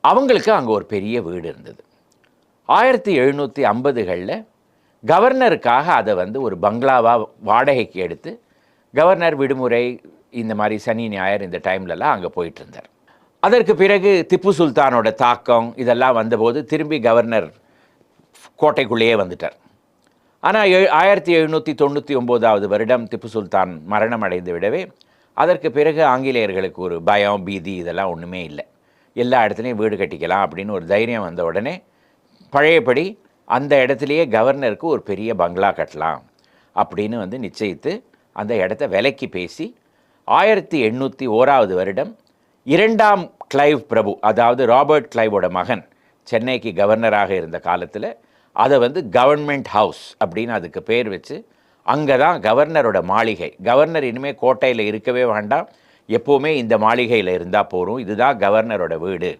அவங்களுக்கு அங்கே ஒரு பெரிய வீடு இருந்தது. 1750களில் கவர்னருக்காக அதை வந்து ஒரு பங்களாவாக வாடகைக்கு எடுத்து கவர்னர் விடுமுறை இந்த மாதிரி சனி ஞாயிறு இந்த டைம்லலாம் அங்கே போயிட்டு இருந்தார். அதற்கு பிறகு திப்பு சுல்தானோட தாக்கம் இதெல்லாம் வந்தபோது திரும்பி கவர்னர் கோட்டைக்குள்ளேயே வந்துட்டார். ஆனால் 1799 வருடம் திப்பு சுல்தான் மரணம் அடைந்து விடவே அதற்கு பிறகு ஆங்கிலேயர்களுக்கு ஒரு பயம் பீதி இதெல்லாம் ஒன்றுமே இல்லை. எல்லா இடத்துலையும் வீடு கட்டிக்கலாம் அப்படின்னு ஒரு தைரியம் வந்த உடனே பழையபடி அந்த இடத்துலையே கவர்னருக்கு ஒரு பெரிய பங்களா கட்டலாம் அப்படின்னு வந்து நிச்சயித்து அந்த இடத்த விலைக்கு பேசி 1801 வருடம் 2ஆம் கிளைவ் பிரபு, அதாவது ராபர்ட் கிளைவோட மகன், சென்னைக்கு கவர்னராக இருந்த காலத்தில் அதை வந்து கவர்மெண்ட் ஹவுஸ் அப்படின்னு அதுக்கு பேர் வச்சு அங்கே தான் கவர்னரோட மாளிகை. கவர்னர் இனிமேல் கோட்டையில் இருக்கவே வேண்டாம், எப்போவுமே இந்த மாளிகையில் இருந்தால் போகிறோம், இதுதான் கவர்னரோட வீடு